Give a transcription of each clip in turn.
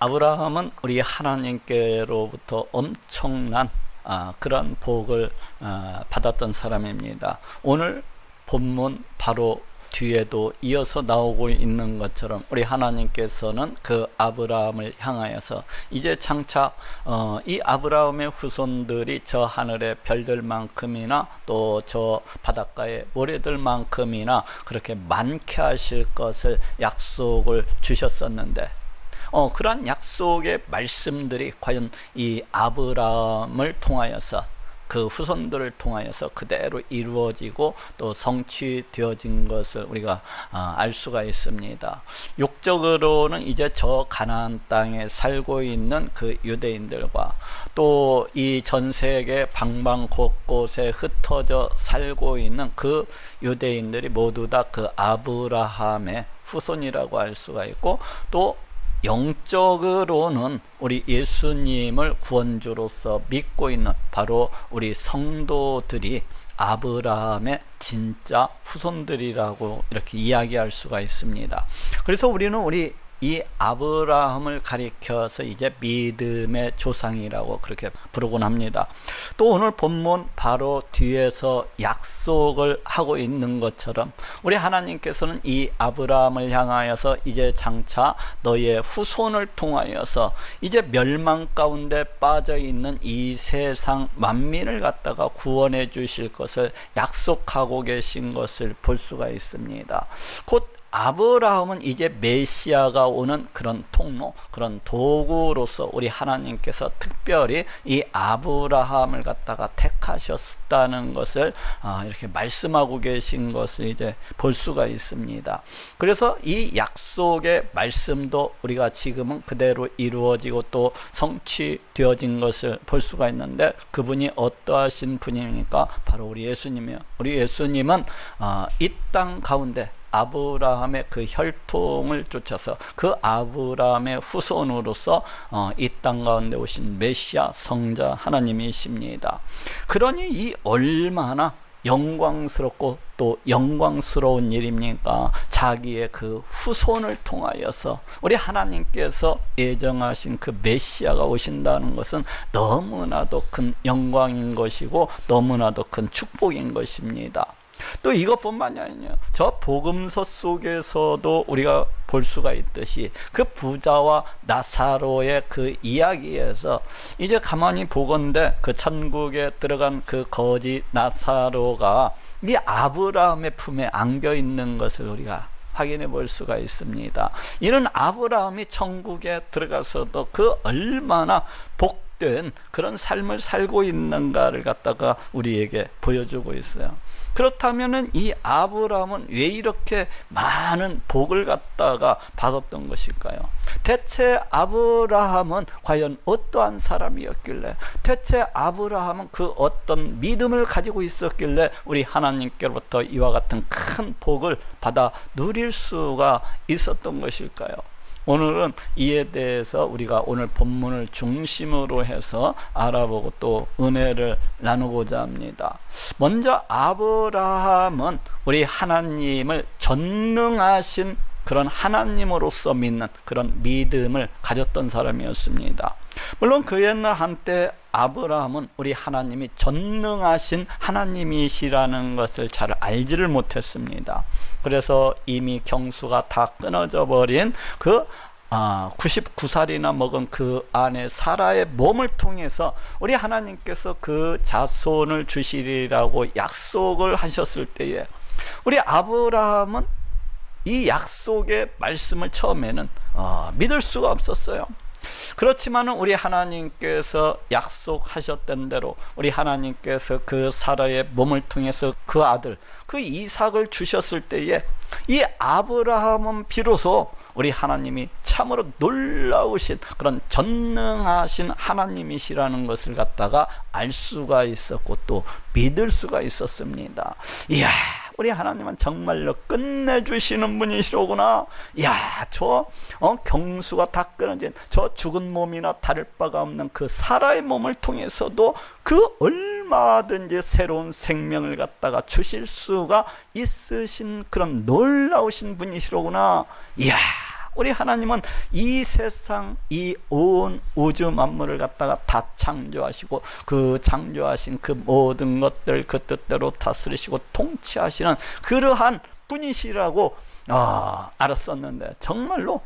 아브라함은 우리 하나님께로부터 엄청난 그런 복을 받았던 사람입니다. 오늘 본문 바로 뒤에도 이어서 나오고 있는 것처럼 우리 하나님께서는 그 아브라함을 향하여서 이제 장차 이 아브라함의 후손들이 저 하늘의 별들만큼이나 또 저 바닷가의 모래들만큼이나 그렇게 많게 하실 것을 약속을 주셨었는데 그러한 약속의 말씀들이 과연 이 아브라함을 통하여서 그 후손들을 통하여서 그대로 이루어지고 또 성취되어진 것을 우리가 알 수가 있습니다. 육적으로는 이제 저 가나안 땅에 살고 있는 그 유대인들과 또 이 전 세계 방방곳곳에 흩어져 살고 있는 그 유대인들이 모두 다 그 아브라함의 후손이라고 할 수가 있고, 또 영적으로는 우리 예수님을 구원주로서 믿고 있는 바로 우리 성도들이 아브라함의 진짜 후손들이라고 이렇게 이야기할 수가 있습니다. 그래서 우리는 이 아브라함을 가리켜서 이제 믿음의 조상이라고 그렇게 부르곤 합니다. 또 오늘 본문 바로 뒤에서 약속을 하고 있는 것처럼 우리 하나님께서는 이 아브라함을 향하여서 이제 장차 너의 후손을 통하여서 이제 멸망 가운데 빠져 있는 이 세상 만민을 갖다가 구원해 주실 것을 약속하고 계신 것을 볼 수가 있습니다. 곧 아브라함은 이제 메시아가 오는 그런 통로, 그런 도구로서 우리 하나님께서 특별히 이 아브라함을 갖다가 택하셨다는 것을 이렇게 말씀하고 계신 것을 이제 볼 수가 있습니다. 그래서 이 약속의 말씀도 우리가 지금은 그대로 이루어지고 또 성취되어진 것을 볼 수가 있는데, 그분이 어떠하신 분입니까? 바로 우리 예수님이요. 우리 예수님은 이 땅 가운데 아브라함의 그 혈통을 쫓아서 그 아브라함의 후손으로서 이 땅 가운데 오신 메시아 성자 하나님이십니다. 그러니 이 얼마나 영광스럽고 또 영광스러운 일입니까? 자기의 그 후손을 통하여서 우리 하나님께서 예정하신 그 메시아가 오신다는 것은 너무나도 큰 영광인 것이고 너무나도 큰 축복인 것입니다. 또 이것뿐만이 아니에요. 저 복음서 속에서도 우리가 볼 수가 있듯이 그 부자와 나사로의 그 이야기에서 이제 가만히 보건대 그 천국에 들어간 그 거지 나사로가 이 아브라함의 품에 안겨 있는 것을 우리가 확인해 볼 수가 있습니다. 이는 아브라함이 천국에 들어가서도 그 얼마나 복된 그런 삶을 살고 있는가를 갖다가 우리에게 보여주고 있어요. 그렇다면은 이 아브라함은 왜 이렇게 많은 복을 갖다가 받았던 것일까요? 대체 아브라함은 과연 어떠한 사람이었길래, 대체 아브라함은 그 어떤 믿음을 가지고 있었길래 우리 하나님께로부터 이와 같은 큰 복을 받아 누릴 수가 있었던 것일까요? 오늘은 이에 대해서 우리가 오늘 본문을 중심으로 해서 알아보고 또 은혜를 나누고자 합니다. 먼저 아브라함은 우리 하나님을 전능하신 그런 하나님으로서 믿는 그런 믿음을 가졌던 사람이었습니다. 물론 그 옛날 한때 아브라함은 우리 하나님이 전능하신 하나님이시라는 것을 잘 알지를 못했습니다. 그래서 이미 경수가 다 끊어져 버린 그 99살이나 먹은 그 아내 사라의 몸을 통해서 우리 하나님께서 그 자손을 주시리라고 약속을 하셨을 때에 우리 아브라함은 이 약속의 말씀을 처음에는 믿을 수가 없었어요. 그렇지만 우리 하나님께서 약속하셨던 대로 우리 하나님께서 그 사라의 몸을 통해서 그 아들 그 이삭을 주셨을 때에 이 아브라함은 비로소 우리 하나님이 참으로 놀라우신 그런 전능하신 하나님이시라는 것을 갖다가 알 수가 있었고 또 믿을 수가 있었습니다. 이야, 우리 하나님은 정말로 끝내주시는 분이시로구나. 이야, 저 경수가 다 끊어진 저 죽은 몸이나 다를 바가 없는 그 사라의 몸을 통해서도 그 얼마든지 새로운 생명을 갖다가 주실 수가 있으신 그런 놀라우신 분이시로구나. 이야, 우리 하나님은 이 세상, 이 온 우주 만물을 갖다가 다 창조하시고 그 창조하신 그 모든 것들 그 뜻대로 다스리시고 통치하시는 그러한 분이시라고 알았었는데 정말로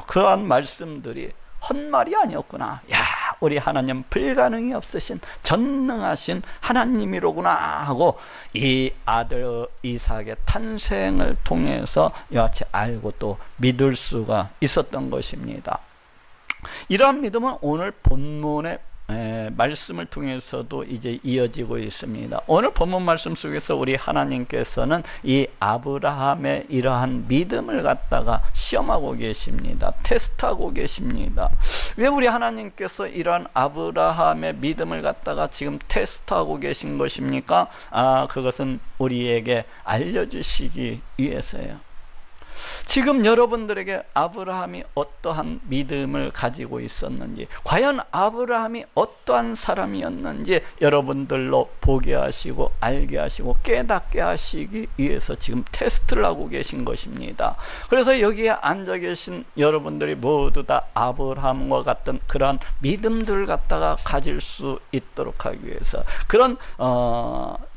그러한 말씀들이 헛말이 아니었구나. 야, 우리 하나님 불가능이 없으신 전능하신 하나님이로구나 하고 이 아들 이삭의 탄생을 통해서 이같이 알고 또 믿을 수가 있었던 것입니다. 이러한 믿음은 오늘 본문의 말씀을 통해서도 이제 이어지고 있습니다. 오늘 본문 말씀 속에서 우리 하나님께서는 이 아브라함의 이러한 믿음을 갖다가 시험하고 계십니다. 테스트하고 계십니다. 왜 우리 하나님께서 이러한 아브라함의 믿음을 갖다가 지금 테스트하고 계신 것입니까? 그것은 우리에게 알려주시기 위해서예요. 지금 여러분들에게 아브라함이 어떠한 믿음을 가지고 있었는지, 과연 아브라함이 어떠한 사람이었는지 여러분들로 보게 하시고 알게 하시고 깨닫게 하시기 위해서 지금 테스트를 하고 계신 것입니다. 그래서 여기에 앉아 계신 여러분들이 모두 다 아브라함과 같은 그러한 믿음들을 갖다가 가질 수 있도록 하기 위해서, 그런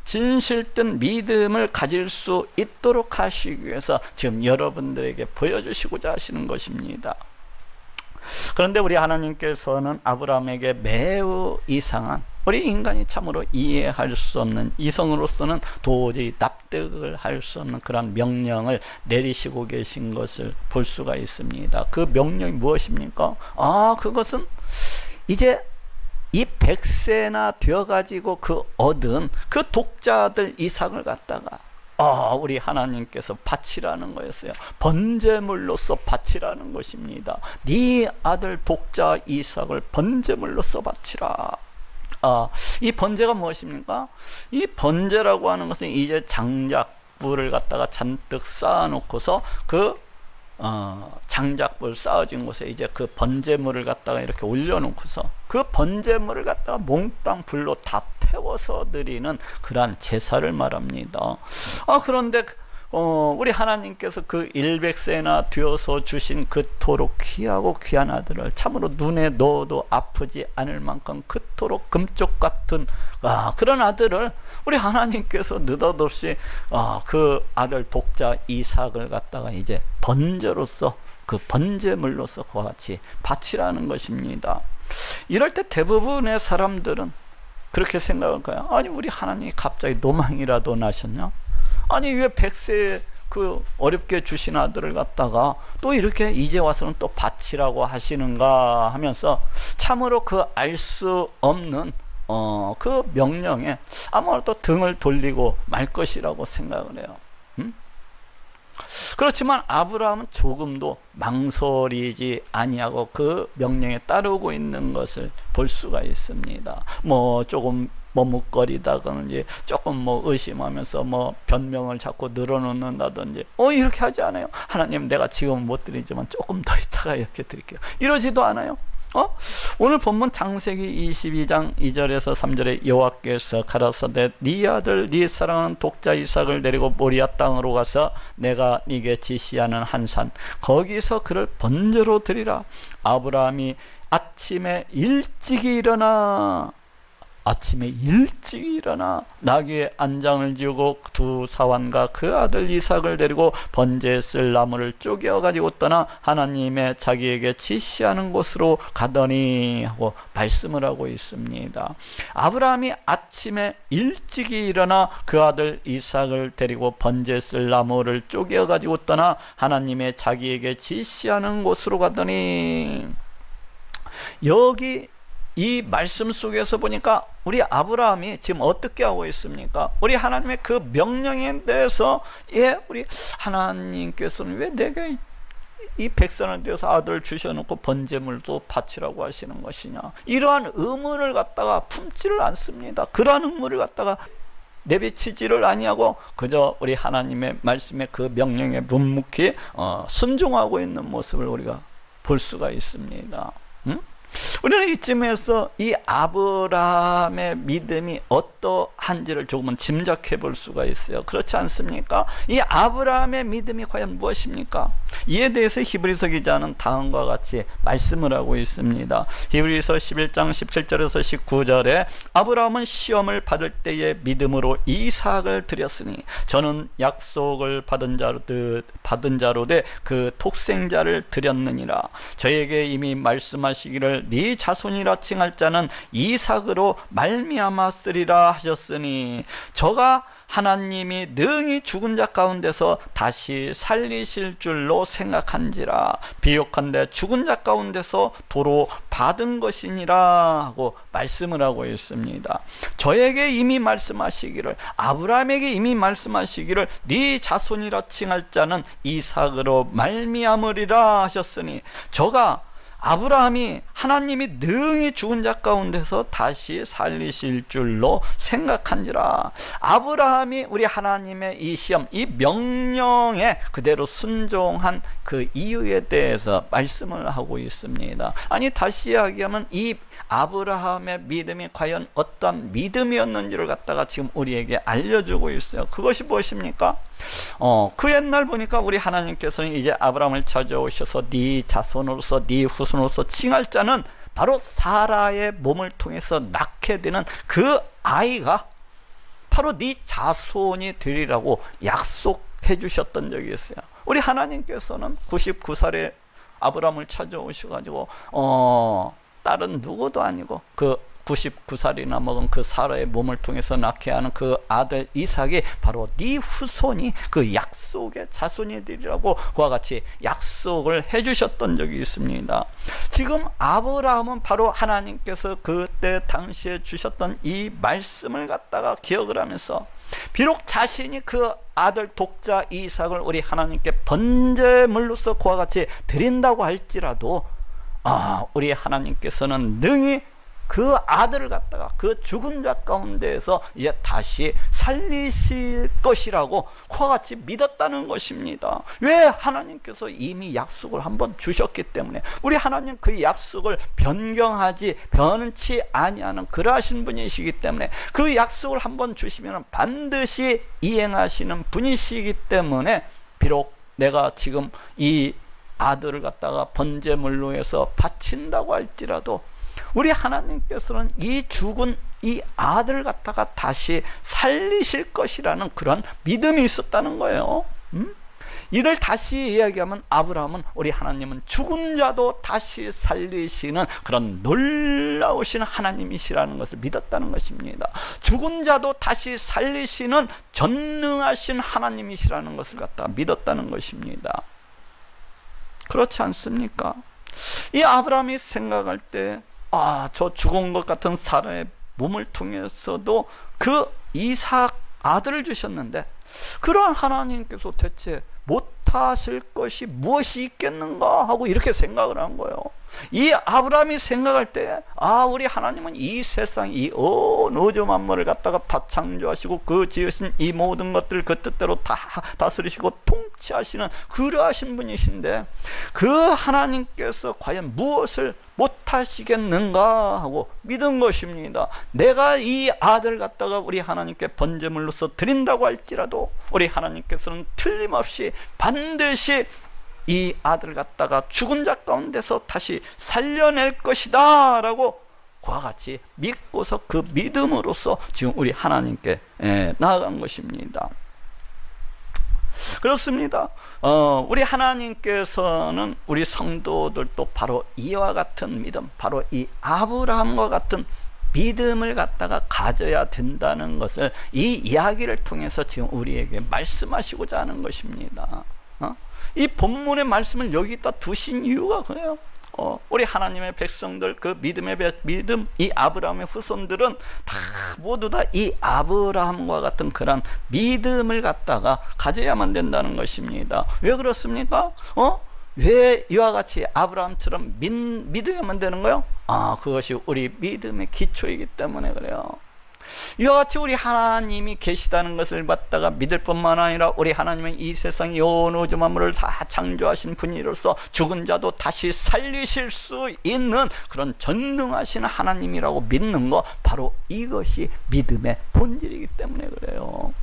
진실된 믿음을 가질 수 있도록 하시기 위해서 지금 여러분들에게 보여주시고자 하시는 것입니다. 그런데 우리 하나님께서는 아브라함에게 매우 이상한, 우리 인간이 참으로 이해할 수 없는, 이성으로서는 도저히 납득을 할 수 없는 그런 명령을 내리시고 계신 것을 볼 수가 있습니다. 그 명령이 무엇입니까? 그것은 이제 이 100세나 되어가지고 그 얻은 그 독자들 이삭을 갖다가 우리 하나님께서 바치라는 거였어요. 번제물로서 바치라는 것입니다. 네 아들 독자 이삭을 번제물로서 바치라. 이 번제가 무엇입니까? 이 번제라고 하는 것은 이제 장작불을 갖다가 잔뜩 쌓아놓고서 그 장작불 쌓아진 곳에 이제 그 번제물을 갖다가 이렇게 올려놓고서 그 번제물을 갖다가 몽땅 불로 다 태워서 드리는 그러한 제사를 말합니다. 그런데 우리 하나님께서 그 100세나 되어서 주신 그토록 귀하고 귀한 아들을, 참으로 눈에 넣어도 아프지 않을 만큼 그토록 금쪽 같은 그런 아들을 우리 하나님께서 느닷없이 그 아들 독자 이삭을 갖다가 이제 번제로서, 그 번제물로서 그와 같이 바치라는 것입니다. 이럴 때 대부분의 사람들은 그렇게 생각할 거야. 아니, 우리 하나님이 갑자기 노망이라도 나셨냐? 아니, 왜 100세 그 어렵게 주신 아들을 갖다가 또 이렇게 이제 와서는 또 바치라고 하시는가 하면서 참으로 그 알 수 없는 그 명령에 아무래도 등을 돌리고 말 것이라고 생각을 해요. 그렇지만 아브라함은 조금도 망설이지 아니하고 그 명령에 따르고 있는 것을 볼 수가 있습니다. 조금 머뭇거리다든지 조금 의심하면서 변명을 자꾸 늘어놓는다든지 이렇게 하지 않아요. 하나님, 내가 지금은 못 드리지만 조금 더 있다가 이렇게 드릴게요. 이러지도 않아요. 오늘 본문 창세기 22장 2절에서 3절에 여호와께서 가라사대 네 아들 네 사랑하는 독자 이삭을 데리고 모리아 땅으로 가서 내가 네게 지시하는 한 산 거기서 그를 번제로 드리라. 아브라함이 아침에 일찍 일어나 나귀의 안장을 지우고 두 사환과 그 아들 이삭을 데리고 번제에 쓸 나무를 쪼개어 가지고 떠나 하나님의 자기에게 지시하는 곳으로 가더니 하고 말씀을 하고 있습니다. 아브라함이 아침에 일찍이 일어나 그 아들 이삭을 데리고 번제에 쓸 나무를 쪼개어 가지고 떠나 하나님의 자기에게 지시하는 곳으로 가더니, 여기 이 말씀 속에서 보니까 우리 아브라함이 지금 어떻게 하고 있습니까? 우리 하나님의 그 명령에 대해서 우리 하나님께서는 왜 내게 이 백성을 되어서 아들을 주셔놓고 번제물도 바치라고 하시는 것이냐, 이러한 의문을 갖다가 품지를 않습니다. 그러한 의문을 갖다가 내비치지를 아니하고 그저 우리 하나님의 말씀의 그 명령에 묵묵히 순종하고 있는 모습을 우리가 볼 수가 있습니다. 우리는 이쯤에서 이 아브라함의 믿음이 어떠한지를 조금은 짐작해 볼 수가 있어요. 그렇지 않습니까? 이 아브라함의 믿음이 과연 무엇입니까? 이에 대해서 히브리서 기자는 다음과 같이 말씀을 하고 있습니다. 히브리서 11장 17절에서 19절에 아브라함은 시험을 받을 때에 믿음으로 이삭을 드렸으니 저는 약속을 받은 자로 돼 그 독생자를 드렸느니라. 저에게 이미 말씀하시기를 네 자손이라 칭할 자는 이삭으로 말미암았으리라 하셨으니 저가 하나님이 능히 죽은 자 가운데서 다시 살리실 줄로 생각한지라. 비옥한데 죽은 자 가운데서 도로 받은 것이니라 하고 말씀을 하고 있습니다. 저에게 이미 말씀하시기를, 아브라함에게 이미 말씀하시기를 네 자손이라 칭할 자는 이삭으로 말미암으리라 하셨으니 저가 아브라함이 하나님이 능히 죽은 자 가운데서 다시 살리실 줄로 생각한지라. 아브라함이 우리 하나님의 이 시험, 이 명령에 그대로 순종한 그 이유에 대해서 말씀을 하고 있습니다. 아니, 다시 이야기하면 이 아브라함의 믿음이 과연 어떤 믿음이었는지를 갖다가 지금 우리에게 알려주고 있어요. 그것이 무엇입니까? 그 옛날 보니까 우리 하나님께서는 이제 아브라함을 찾아오셔서 네 자손으로서 네 후손으로서 칭할 자는 바로 사라의 몸을 통해서 낳게 되는 그 아이가 바로 네 자손이 되리라고 약속해 주셨던 적이 있어요. 우리 하나님께서는 99살에 아브라함을 찾아오셔가지고 딸은 누구도 아니고 그 99살이나 먹은 그 사라의 몸을 통해서 낳게 하는 그 아들 이삭이 바로 네 후손이 그 약속의 자손이 되리라고 그와 같이 약속을 해주셨던 적이 있습니다. 지금 아브라함은 바로 하나님께서 그때 당시에 주셨던 이 말씀을 갖다가 기억을 하면서 비록 자신이 그 아들 독자 이삭을 우리 하나님께 번제물로서 그와 같이 드린다고 할지라도 우리 하나님께서는 능히 그 아들을 갖다가 그 죽은 자 가운데에서 이제 다시 살리실 것이라고 그와 같이 믿었다는 것입니다. 왜? 하나님께서 이미 약속을 한번 주셨기 때문에. 우리 하나님 그 약속을 변치 아니하는 그러하신 분이시기 때문에, 그 약속을 한번 주시면 반드시 이행하시는 분이시기 때문에, 비록 내가 지금 이 아들을 갖다가 번제물로 해서 바친다고 할지라도 우리 하나님께서는 이 죽은 이 아들을 갖다가 다시 살리실 것이라는 그런 믿음이 있었다는 거예요. 이를 다시 이야기하면 아브라함은 우리 하나님은 죽은 자도 다시 살리시는 그런 놀라우신 하나님이시라는 것을 믿었다는 것입니다. 죽은 자도 다시 살리시는 전능하신 하나님이시라는 것을 갖다가 믿었다는 것입니다. 그렇지 않습니까? 이 아브라함이 생각할 때 저 죽은 것 같은 사라의 몸을 통해서도 그 이삭 아들을 주셨는데, 그러한 하나님께서 대체 못하실 것이 무엇이 있겠는가 하고 이렇게 생각을 한 거예요. 이 아브라함이 생각할 때 우리 하나님은 이 세상 이 온 우주 만물을 갖다가 다 창조하시고 그 지으신 이 모든 것들을 그 뜻대로 다 다스리시고 통치하시는 그러하신 분이신데, 그 하나님께서 과연 무엇을 못하시겠는가 하고 믿은 것입니다. 내가 이 아들 갖다가 우리 하나님께 번제물로서 드린다고 할지라도 우리 하나님께서는 틀림없이 반드시 이 아들 갖다가 죽은 자 가운데서 다시 살려낼 것이다 라고 그와 같이 믿고서 그 믿음으로써 지금 우리 하나님께 나아간 것입니다. 그렇습니다. 우리 하나님께서는 우리 성도들도 바로 이와 같은 믿음, 바로 이 아브라함과 같은 믿음을 갖다가 가져야 된다는 것을 이 이야기를 통해서 지금 우리에게 말씀하시고자 하는 것입니다. 이 본문의 말씀을 여기다 두신 이유가 그래요. 우리 하나님의 백성들, 그 믿음, 이 아브라함의 후손들은 다 모두 다 이 아브라함과 같은 그런 믿음을 갖다가 가져야만 된다는 것입니다. 왜 그렇습니까? 왜 이와 같이 아브라함처럼 믿어야만 되는 거요? 그것이 우리 믿음의 기초이기 때문에 그래요. 이와 같이 우리 하나님이 계시다는 것을 갖다가 믿을 뿐만 아니라 우리 하나님은 이 세상 온 우주 만물을 다 창조하신 분이로서 죽은 자도 다시 살리실 수 있는 그런 전능하신 하나님이라고 믿는 거, 바로 이것이 믿음의 본질이기 때문에 그래요.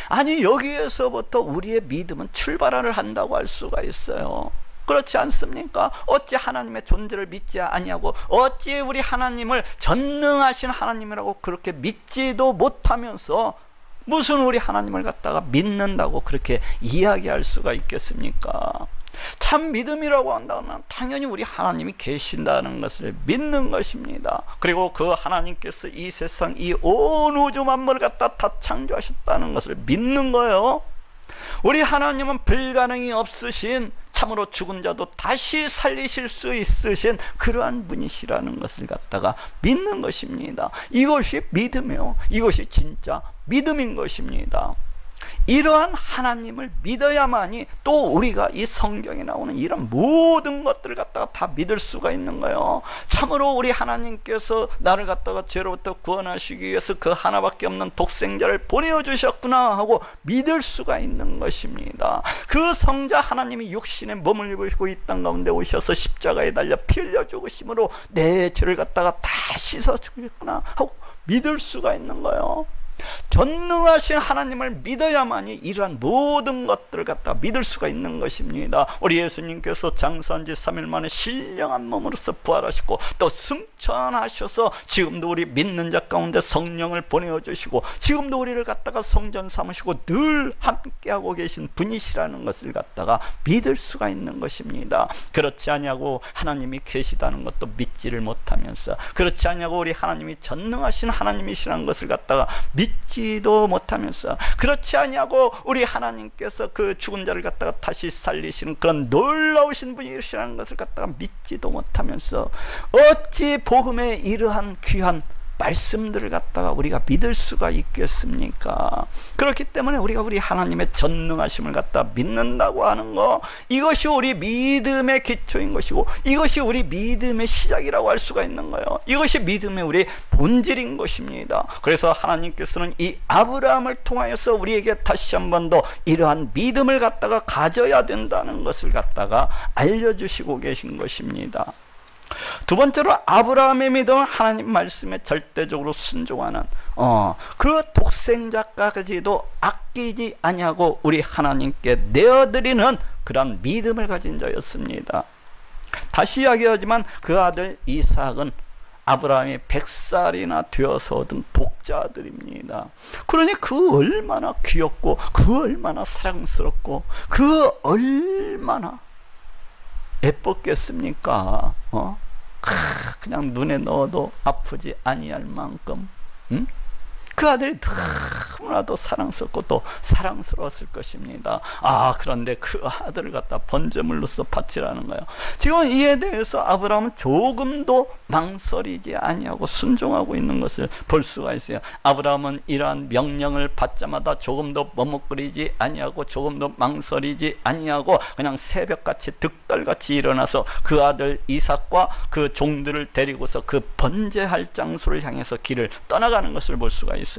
아니, 여기에서부터 우리의 믿음은 출발을 한다고 할 수가 있어요. 그렇지 않습니까? 어찌 하나님의 존재를 믿지 아니하고, 어찌 우리 하나님을 전능하신 하나님이라고 그렇게 믿지도 못하면서 무슨 우리 하나님을 갖다가 믿는다고 그렇게 이야기할 수가 있겠습니까? 참 믿음이라고 한다면 당연히 우리 하나님이 계신다는 것을 믿는 것입니다. 그리고 그 하나님께서 이 세상 이 온 우주 만물을 갖다 다 창조하셨다는 것을 믿는 거예요. 우리 하나님은 불가능이 없으신, 참으로 죽은 자도 다시 살리실 수 있으신 그러한 분이시라는 것을 갖다가 믿는 것입니다. 이것이 믿음이요, 이것이 진짜 믿음인 것입니다. 이러한 하나님을 믿어야만이 또 우리가 이 성경에 나오는 이런 모든 것들을 갖다가 다 믿을 수가 있는 거예요. 참으로 우리 하나님께서 나를 갖다가 죄로부터 구원하시기 위해서 그 하나밖에 없는 독생자를 보내주셨구나 하고 믿을 수가 있는 것입니다. 그 성자 하나님이 육신의 몸을 입으시고 이 땅 가운데 오셔서 십자가에 달려 피 흘려 죽으심으로 내 죄를 갖다가 다 씻어 주겠구나 하고 믿을 수가 있는 거예요. 전능하신 하나님을 믿어야만이 이러한 모든 것들을 갖다 믿을 수가 있는 것입니다. 우리 예수님께서 장사한 지 3일 만에 신령한 몸으로서 부활하시고 또 승천하셔서 지금도 우리 믿는 자 가운데 성령을 보내주시고 지금도 우리를 갖다가 성전 삼으시고 늘 함께하고 계신 분이시라는 것을 갖다가 믿을 수가 있는 것입니다. 그렇지 아니하고 하나님이 계시다는 것도 믿지를 못하면서, 그렇지 아니하고 우리 하나님이 전능하신 하나님이시라는 것을 갖다가 믿지도 못하면서, 그렇지 아니하고 우리 하나님께서 그 죽은 자를 갖다가 다시 살리시는 그런 놀라우신 분이시라는 것을 갖다가 믿지도 못하면서 어찌 복음의 이러한 귀한 말씀들을 갖다가 우리가 믿을 수가 있겠습니까? 그렇기 때문에 우리가 우리 하나님의 전능하심을 갖다 믿는다고 하는 거, 이것이 우리 믿음의 기초인 것이고 이것이 우리 믿음의 시작이라고 할 수가 있는 거예요. 이것이 믿음의 우리 본질인 것입니다. 그래서 하나님께서는 이 아브라함을 통하여서 우리에게 다시 한 번 더 이러한 믿음을 갖다가 가져야 된다는 것을 갖다가 알려주시고 계신 것입니다. 두 번째로 아브라함의 믿음은 하나님 말씀에 절대적으로 순종하는 그 독생자까지도 아끼지 아니하고 우리 하나님께 내어드리는 그런 믿음을 가진 자였습니다. 다시 이야기하지만 그 아들 이삭은 아브라함이 100살이나 되어서 얻은 독자들입니다. 그러니 그 얼마나 귀엽고 그 얼마나 사랑스럽고 그 얼마나 예뻤겠습니까? 그냥 눈에 넣어도 아프지 아니할 만큼 그 아들이 너무나도 사랑스럽고 또 사랑스러웠을 것입니다. 그런데 그 아들을 갖다 번제물로서 바치라는 거예요. 지금 이에 대해서 아브라함은 조금도 망설이지 아니하고 순종하고 있는 것을 볼 수가 있어요. 아브라함은 이러한 명령을 받자마자 조금도 머뭇거리지 아니하고 조금도 망설이지 아니하고 그냥 새벽같이 득달같이 일어나서 그 아들 이삭과 그 종들을 데리고서 그 번제할 장소를 향해서 길을 떠나가는 것을 볼 수가 있습니다.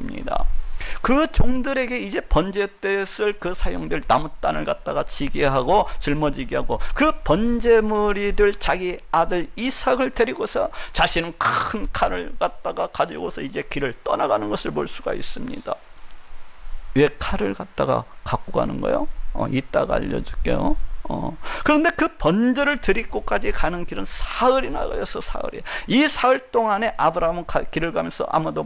그 종들에게 이제 번제 때 쓸 그 사용될 나무단을 갖다가 지게 하고 짊어지게 하고 그 번제물이 될 자기 아들 이삭을 데리고서 자신은 큰 칼을 갖다가 가지고서 이제 길을 떠나가는 것을 볼 수가 있습니다. 왜 칼을 갖다가 갖고 가는 거예요? 이따가 알려줄게요. 그런데 그 번제를 드릴 곳까지 가는 길은 사흘이나 걸려서 사흘이. 이 사흘 동안에 아브라함은 길을 가면서 아마도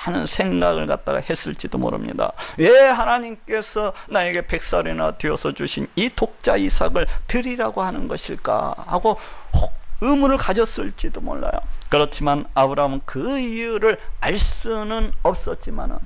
많은 생각을 갖다가 했을지도 모릅니다. 왜 하나님께서 나에게 100살이나 되어서 주신 이 독자 이삭을 드리라고 하는 것일까 하고 의문을 가졌을지도 몰라요. 그렇지만 아브라함은 그 이유를 알 수는 없었지만은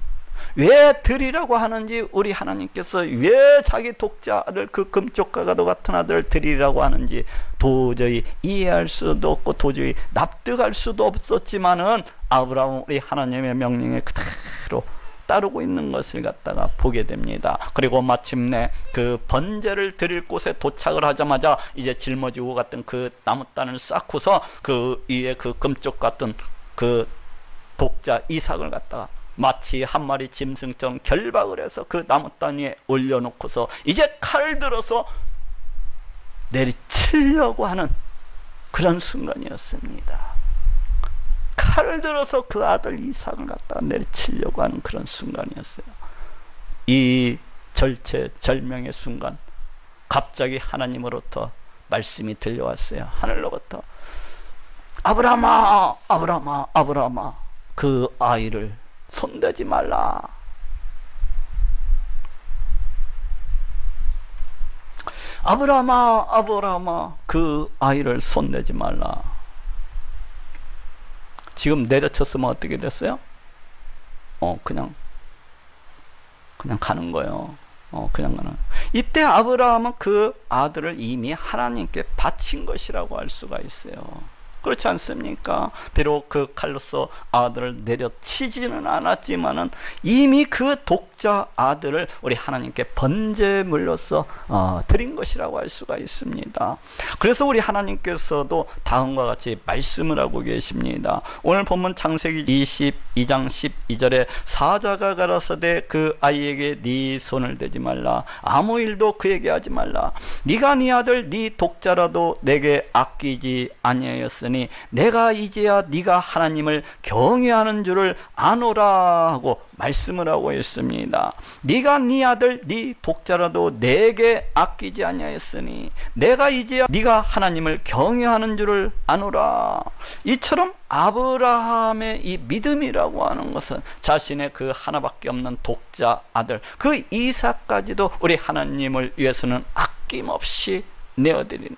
왜 드리라고 하는지, 우리 하나님께서 왜 자기 독자를 그 금쪽과도 같은 아들을 드리라고 하는지 도저히 이해할 수도 없고 도저히 납득할 수도 없었지만은 아브라함은 우리 하나님의 명령에 그대로 따르고 있는 것을 갖다가 보게 됩니다. 그리고 마침내 그 번제를 드릴 곳에 도착을 하자마자 이제 짊어지고 갔던 그 나무단을 쌓고서 그 위에 그 금쪽 같은 그 독자 이삭을 갖다가 마치 한 마리 짐승처럼 결박을 해서 그 나무단 위에 올려놓고서 이제 칼을 들어서 내리치려고 하는 그런 순간이었습니다. 칼을 들어서 그 아들 이삭을 갖다가 내리치려고 하는 그런 순간이었어요. 이 절체절명의 순간, 갑자기 하나님으로부터 말씀이 들려왔어요. 하늘로부터 아브라함아, 아브라함아, 아브라함아, 그 아이를 손대지 말라. 아브라함아, 아브라함아, 그 아이를 손대지 말라. 지금 내려쳤으면 어떻게 됐어요? 그냥 가는 거예요. 그냥 가는. 이때 아브라함은 그 아들을 이미 하나님께 바친 것이라고 할 수가 있어요. 그렇지 않습니까? 비록 그 칼로서 아들을 내려치지는 않았지만은 이미 그 독자 아들을 우리 하나님께 번제물로서 드린 것이라고 할 수가 있습니다. 그래서 우리 하나님께서도 다음과 같이 말씀을 하고 계십니다. 오늘 본문 창세기 22장 12절에 사자가 가라사대 그 아이에게 네 손을 대지 말라. 아무 일도 그에게 하지 말라. 네가 네 아들 네 독자라도 내게 아끼지 아니하였으니 내가 이제야 네가 하나님을 경외하는 줄을 아노라 하고 말씀을 하고 있습니다. 네가 네 아들 네 독자라도 내게 아끼지 아니하였으니 내가 이제야 네가 하나님을 경외하는 줄을 아노라. 이처럼 아브라함의 이 믿음이라고 하는 것은 자신의 그 하나밖에 없는 독자 아들 그 이삭까지도 우리 하나님을 위해서는 아낌없이 내어드리는,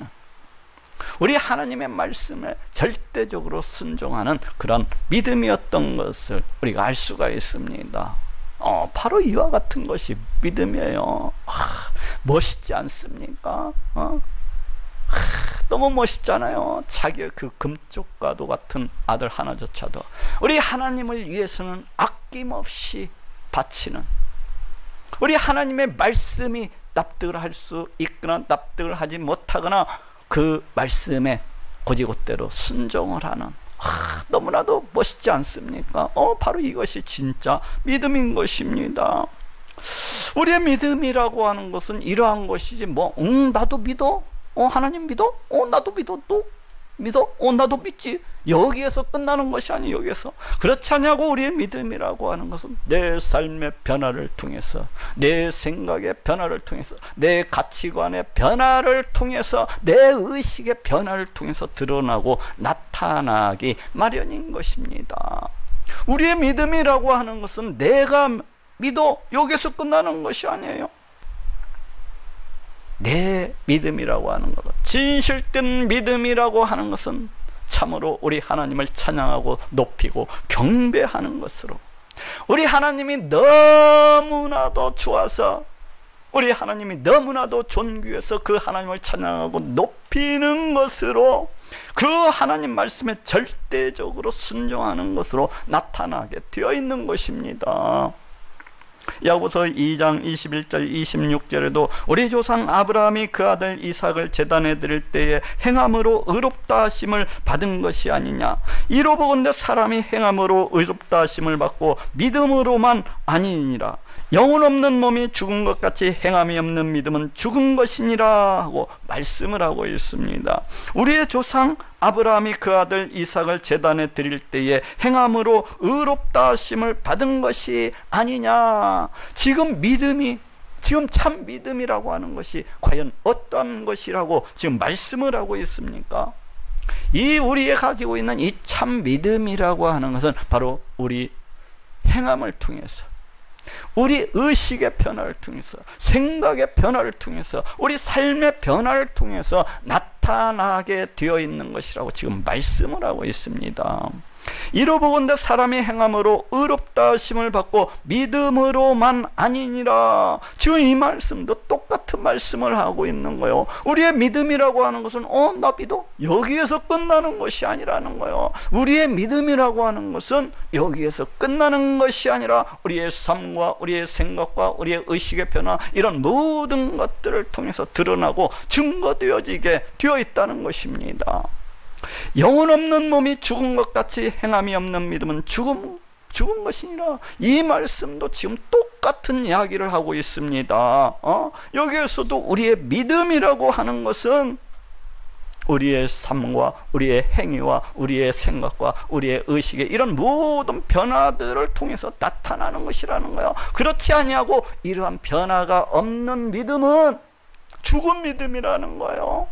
우리 하나님의 말씀에 절대적으로 순종하는 그런 믿음이었던 것을 우리가 알 수가 있습니다. 바로 이와 같은 것이 믿음이에요. 멋있지 않습니까? 너무 멋있잖아요. 자기의 그 금쪽과도 같은 아들 하나조차도 우리 하나님을 위해서는 아낌없이 바치는, 우리 하나님의 말씀이 납득을 할 수 있거나 납득을 하지 못하거나 그 말씀에 곧이곧대로 순종을 하는, 너무나도 멋있지 않습니까? 바로 이것이 진짜 믿음인 것입니다. 우리의 믿음이라고 하는 것은 이러한 것이지 나도 믿어? 하나님 믿어? 나도 믿어. 또 믿어? 나도 믿지. 여기에서 끝나는 것이 아니에요. 여기에서 그렇지 않냐고. 우리의 믿음이라고 하는 것은 내 삶의 변화를 통해서, 내 생각의 변화를 통해서, 내 가치관의 변화를 통해서, 내 의식의 변화를 통해서 드러나고 나타나기 마련인 것입니다. 우리의 믿음이라고 하는 것은 내가 믿어 여기에서 끝나는 것이 아니에요. 내 믿음이라고 하는 것, 진실된 믿음이라고 하는 것은 참으로 우리 하나님을 찬양하고 높이고 경배하는 것으로, 우리 하나님이 너무나도 좋아서, 우리 하나님이 너무나도 존귀해서 그 하나님을 찬양하고 높이는 것으로, 그 하나님 말씀에 절대적으로 순종하는 것으로 나타나게 되어 있는 것입니다. 야고보서 2장 21절 26절에도 우리 조상 아브라함이 그 아들 이삭을 제단에 드릴 때에 행함으로 의롭다 하심을 받은 것이 아니냐. 이로 보건대 사람이 행함으로 의롭다 하심을 받고 믿음으로만 아니니라. 영혼 없는 몸이 죽은 것 같이 행함이 없는 믿음은 죽은 것이니라 하고 말씀을 하고 있습니다. 우리의 조상 아브라함이 그 아들 이삭을 제단에 드릴 때에 행함으로 의롭다 하심을 받은 것이 아니냐. 지금 믿음이, 지금 참 믿음이라고 하는 것이 과연 어떤 것이라고 지금 말씀을 하고 있습니까? 이 우리가 가지고 있는 이 참 믿음이라고 하는 것은 바로 우리 행함을 통해서, 우리 의식의 변화를 통해서, 생각의 변화를 통해서, 우리 삶의 변화를 통해서 나타나게 되어 있는 것이라고 지금 말씀을 하고 있습니다. 이로 보건대 사람이 행함으로 의롭다 하심을 받고 믿음으로만 아니니라. 지금 이 말씀도 똑같은 말씀을 하고 있는 거예요. 우리의 믿음이라고 하는 것은 나 믿어? 여기에서 끝나는 것이 아니라는 거예요. 우리의 믿음이라고 하는 것은 여기에서 끝나는 것이 아니라 우리의 삶과 우리의 생각과 우리의 의식의 변화, 이런 모든 것들을 통해서 드러나고 증거되어지게 되어 있다는 것입니다. 영혼 없는 몸이 죽은 것 같이 행함이 없는 믿음은 죽은 것이니라. 이 말씀도 지금 똑같은 이야기를 하고 있습니다. 여기에서도 우리의 믿음이라고 하는 것은 우리의 삶과 우리의 행위와 우리의 생각과 우리의 의식의 이런 모든 변화들을 통해서 나타나는 것이라는 거예요. 그렇지 아니하고 이러한 변화가 없는 믿음은 죽은 믿음이라는 거예요.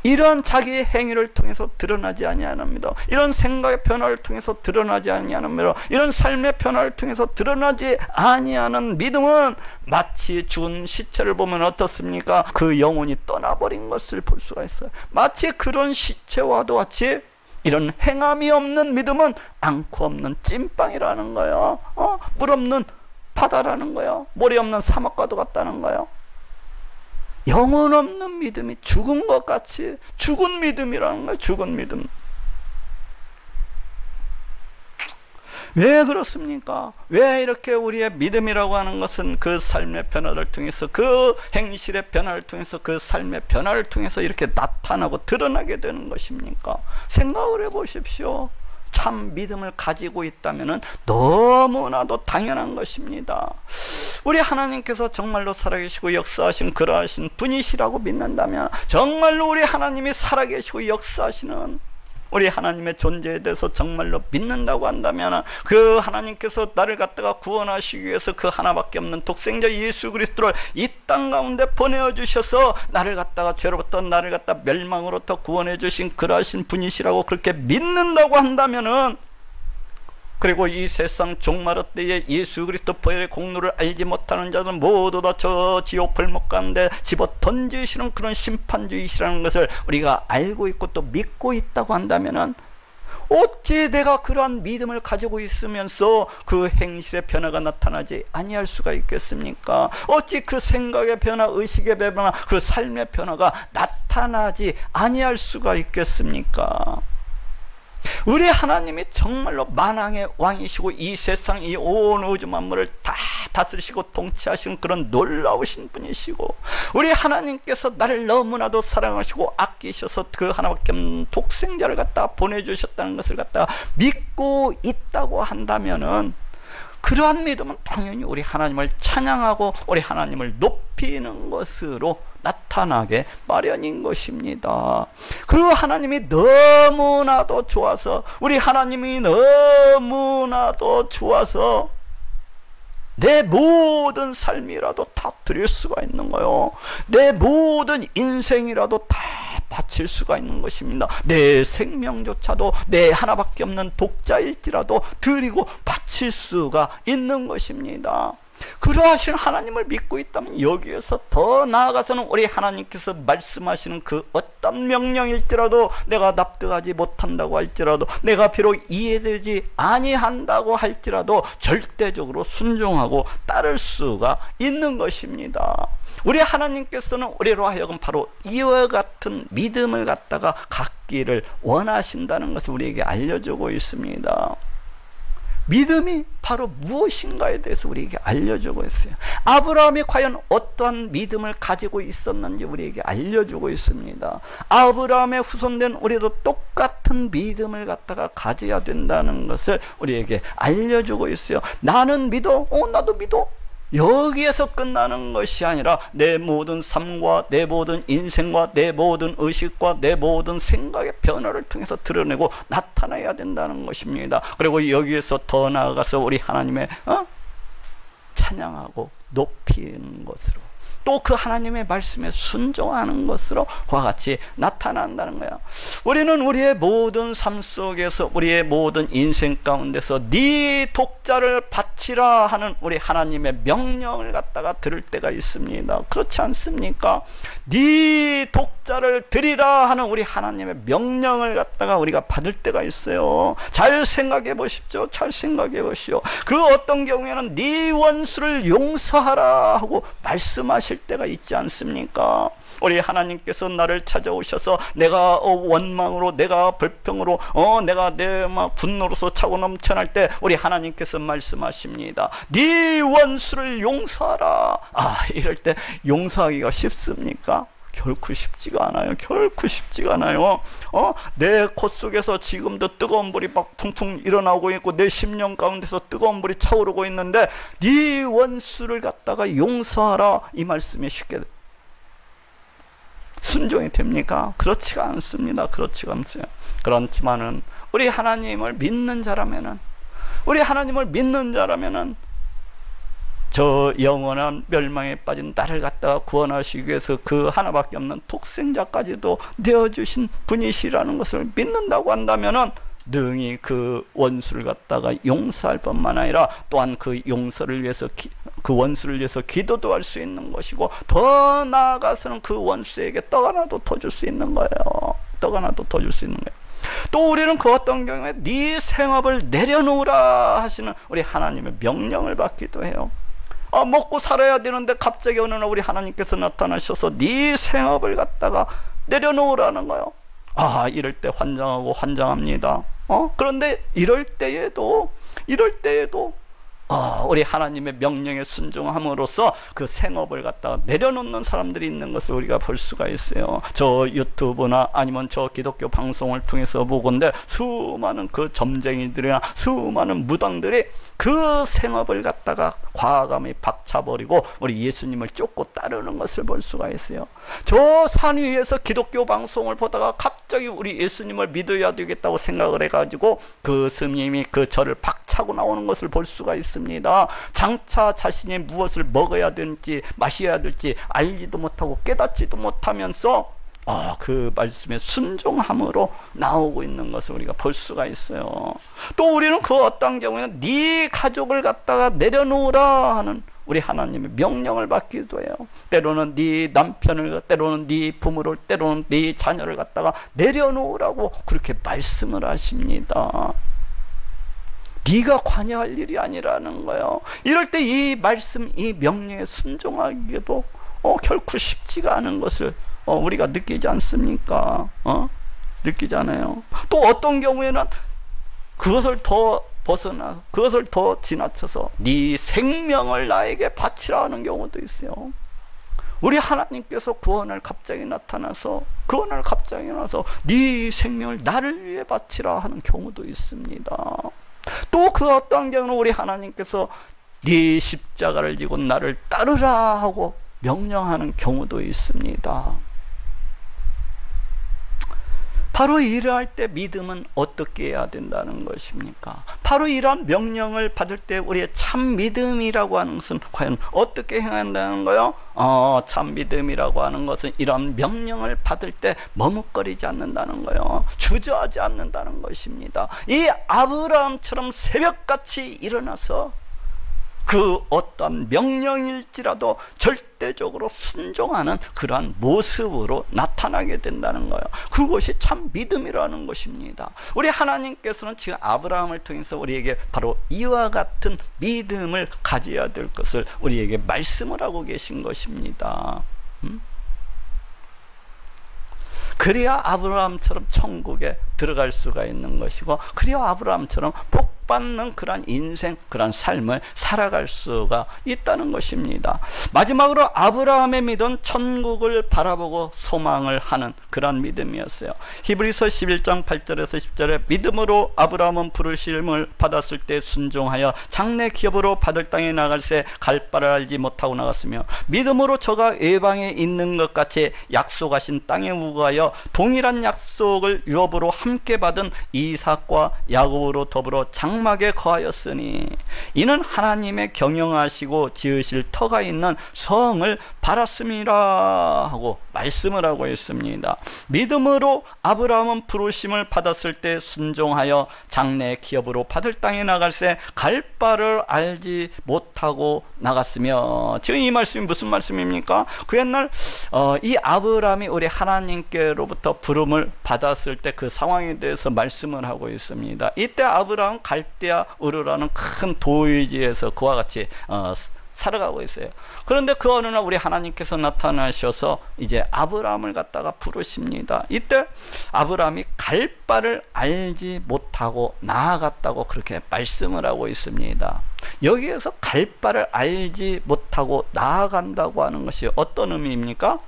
이러한 자기의 행위를 통해서 드러나지 아니하는 믿음, 이런 생각의 변화를 통해서 드러나지 아니하는 믿음, 이런 삶의 변화를 통해서 드러나지 아니하는 믿음은 마치 죽은 시체를 보면 어떻습니까? 그 영혼이 떠나버린 것을 볼 수가 있어요. 마치 그런 시체와도 같이 이런 행함이 없는 믿음은 않고 없는 찐빵이라는 거예요. 물 없는 바다라는 거예요. 모래 없는 사막과도 같다는 거예요. 영혼 없는 믿음이 죽은 것 같이, 죽은 믿음이라는 거예요. 죽은 믿음. 왜 그렇습니까? 왜 이렇게 우리의 믿음이라고 하는 것은 그 삶의 변화를 통해서, 그 행실의 변화를 통해서, 그 삶의 변화를 통해서 이렇게 나타나고 드러나게 되는 것입니까? 생각을 해보십시오. 참 믿음을 가지고 있다면 너무나도 당연한 것입니다. 우리 하나님께서 정말로 살아계시고 역사하신 그러하신 분이시라고 믿는다면, 정말로 우리 하나님이 살아계시고 역사하시는 우리 하나님의 존재에 대해서 정말로 믿는다고 한다면, 그 하나님께서 나를 갖다가 구원하시기 위해서 그 하나밖에 없는 독생자 예수 그리스도를 이 땅 가운데 보내어 주셔서 나를 갖다가 죄로부터, 나를 갖다 멸망으로부터 구원해 주신 그러하신 분이시라고 그렇게 믿는다고 한다면은, 그리고 이 세상 종말의 때에 예수 그리스도 보혈의 공로를 알지 못하는 자들은 모두 다 저 지옥 불목 가운데 집어 던지시는 그런 심판주의시라는 것을 우리가 알고 있고 또 믿고 있다고 한다면은, 어찌 내가 그러한 믿음을 가지고 있으면서 그 행실의 변화가 나타나지 아니할 수가 있겠습니까? 어찌 그 생각의 변화, 의식의 변화, 그 삶의 변화가 나타나지 아니할 수가 있겠습니까? 우리 하나님이 정말로 만왕의 왕이시고 이 세상, 이 온 우주 만물을 다 다스리시고 통치하시는 그런 놀라우신 분이시고, 우리 하나님께서 나를 너무나도 사랑하시고 아끼셔서 그 하나밖에 없는 독생자를 갖다 보내주셨다는 것을 갖다 믿고 있다고 한다면은, 그러한 믿음은 당연히 우리 하나님을 찬양하고 우리 하나님을 높이는 것으로 나타나게 마련인 것입니다. 그 하나님이 너무나도 좋아서, 우리 하나님이 너무나도 좋아서 내 모든 삶이라도 다 드릴 수가 있는 거예요. 내 모든 인생이라도 다 바칠 수가 있는 것입니다. 내 생명조차도 내 하나밖에 없는 독자일지라도 드리고 바칠 수가 있는 것입니다. 그러하신 하나님을 믿고 있다면, 여기에서 더 나아가서는 우리 하나님께서 말씀하시는 그 어떤 명령일지라도 내가 납득하지 못한다고 할지라도, 내가 비록 이해되지 아니한다고 할지라도 절대적으로 순종하고 따를 수가 있는 것입니다. 우리 하나님께서는 우리로 하여금 바로 이와 같은 믿음을 갖다가 갖기를 원하신다는 것을 우리에게 알려주고 있습니다. 믿음이 바로 무엇인가에 대해서 우리에게 알려주고 있어요. 아브라함이 과연 어떠한 믿음을 가지고 있었는지 우리에게 알려주고 있습니다. 아브라함의 후손된 우리도 똑같은 믿음을 갖다가 가져야 된다는 것을 우리에게 알려주고 있어요. 나는 믿어, 나도 믿어, 여기에서 끝나는 것이 아니라 내 모든 삶과 내 모든 인생과 내 모든 의식과 내 모든 생각의 변화를 통해서 드러내고 나타나야 된다는 것입니다. 그리고 여기에서 더 나아가서 우리 하나님의 찬양하고 높이는 것으로, 또 그 하나님의 말씀에 순종하는 것으로 그와 같이 나타난다는 거야. 우리는 우리의 모든 삶 속에서, 우리의 모든 인생 가운데서 네 독자를 바치라 하는 우리 하나님의 명령을 갖다가 들을 때가 있습니다. 그렇지 않습니까? 네 독자를 드리라 하는 우리 하나님의 명령을 갖다가 우리가 받을 때가 있어요. 잘 생각해 보십시오. 잘 생각해 보시오. 그 어떤 경우에는 네 원수를 용서하라 하고 말씀하실 때가 있지 않습니까? 우리 하나님께서 나를 찾아오셔서 내가 원망으로, 내가 불평으로, 내가 내 분노로서 차고 넘쳐날 때 우리 하나님께서 말씀하십니다. 네 원수를 용서하라. 이럴 때 용서하기가 쉽습니까? 결코 쉽지가 않아요. 결코 쉽지가 않아요. 내 콧 속에서 지금도 뜨거운 불이 막 퉁퉁 일어나고 있고 내 심령 가운데서 뜨거운 불이 차오르고 있는데 네 원수를 갖다가 용서하라, 이 말씀이 쉽게 순종이 됩니까? 그렇지가 않습니다. 그렇지가 않어요. 그렇지만은 우리 하나님을 믿는 자라면은, 저 영원한 멸망에 빠진 나를 갖다가 구원하시기 위해서 그 하나밖에 없는 독생자까지도 내어주신 분이시라는 것을 믿는다고 한다면은 능히 그 원수를 갖다가 용서할 뿐만 아니라 또한 그 용서를 위해서 그 원수를 위해서 기도도 할 수 있는 것이고, 더 나아가서는 그 원수에게 떡 하나도 더 줄 수 있는 거예요. 떡 하나도 더 줄 수 있는 거예요. 또 우리는 그 어떤 경우에 네 생업을 내려놓으라 하시는 우리 하나님의 명령을 받기도 해요. 먹고 살아야 되는데 갑자기 어느 날 우리 하나님께서 나타나셔서 네 생업을 갖다가 내려놓으라는 거예요. 이럴 때 환장하고 환장합니다. 그런데 이럴 때에도 우리 하나님의 명령에 순종함으로써 그 생업을 갖다가 내려놓는 사람들이 있는 것을 우리가 볼 수가 있어요. 저 유튜브나 아니면 저 기독교 방송을 통해서 보건대 수많은 그 점쟁이들이나 수많은 무당들이 그 생업을 갖다가 과감히 박차버리고 우리 예수님을 쫓고 따르는 것을 볼 수가 있어요. 저 산 위에서 기독교 방송을 보다가 갑자기 우리 예수님을 믿어야 되겠다고 생각을 해가지고 그 스님이 그 절을 박차고 나오는 것을 볼 수가 있습니다. 장차 자신이 무엇을 먹어야 될지 마셔야 될지 알지도 못하고 깨닫지도 못하면서 그 말씀에 순종함으로 나오고 있는 것을 우리가 볼 수가 있어요. 또 우리는 그 어떤 경우에는 네 가족을 갖다가 내려놓으라 하는 우리 하나님의 명령을 받기도 해요. 때로는 네 남편을, 때로는 네 부모를, 때로는 네 자녀를 갖다가 내려놓으라고 그렇게 말씀을 하십니다. 네가 관여할 일이 아니라는 거예요. 이럴 때 이 말씀, 이 명령에 순종하기도 결코 쉽지가 않은 것을 우리가 느끼지 않습니까? 느끼잖아요. 또 어떤 경우에는 그것을 더 벗어나, 그것을 더 지나쳐서 네 생명을 나에게 바치라 하는 경우도 있어요. 우리 하나님께서 구원을 갑자기 나타나서 네 생명을 나를 위해 바치라 하는 경우도 있습니다. 또 그 어떤 경우는 우리 하나님께서 네 십자가를 지고 나를 따르라 하고 명령하는 경우도 있습니다. 바로 이러할 때 믿음은 어떻게 해야 된다는 것입니까? 바로 이러한 명령을 받을 때 우리의 참 믿음이라고 하는 것은 과연 어떻게 행한다는 거요? 참 믿음이라고 하는 것은 이러한 명령을 받을 때 머뭇거리지 않는다는 거요. 주저하지 않는다는 것입니다. 이 아브라함처럼 새벽같이 일어나서 그 어떤 명령일지라도 절대적으로 순종하는 그러한 모습으로 나타나게 된다는 거예요. 그것이 참 믿음이라는 것입니다. 우리 하나님께서는 지금 아브라함을 통해서 우리에게 바로 이와 같은 믿음을 가져야 될 것을 우리에게 말씀을 하고 계신 것입니다. 그래야 아브라함처럼 천국에 들어갈 수가 있는 것이고, 그래야 아브라함처럼 복받는 그런 인생, 그런 삶을 살아갈 수가 있다는 것입니다. 마지막으로 아브라함의 믿음, 천국을 바라보고 소망을 하는 그런 믿음이었어요. 히브리서 11장 8절에서 10절에 믿음으로 아브라함은 부르심을 받았을 때 순종하여 장래 기업으로 받을 땅에 나갈새 갈 바를 알지 못하고 나갔으며, 믿음으로 저가 외방에 있는 것 같이 약속하신 땅에 우거하여 동일한 약속을 유업으로 함께 받은 이삭과 야곱으로 더불어 장막에 거하였으니 이는 하나님의 경영하시고 지으실 터가 있는 성을 바랐음이라 하고 말씀을 하고 있습니다. 믿음으로 아브라함은 부르심을 받았을 때 순종하여 장래 기업으로 받을 땅에 나갈새 갈 바를 알지 못하고 나갔으며, 지금 이 말씀이 무슨 말씀입니까? 그 옛날 이 아브라함이 우리 하나님께로부터 부름을 받았을 때 그 상황에 대해서 말씀을 하고 있습니다. 이때 아브라함은 갈대아 우르라는 큰 도의지에서 그와 같이 살아가고 있어요. 그런데 그 어느 날 우리 하나님께서 나타나셔서 이제 아브라함을 갖다가 부르십니다. 이때 아브라함이 갈 바를 알지 못하고 나아갔다고 그렇게 말씀을 하고 있습니다. 여기에서 갈 바를 알지 못하고 나아간다고 하는 것이 어떤 의미입니까?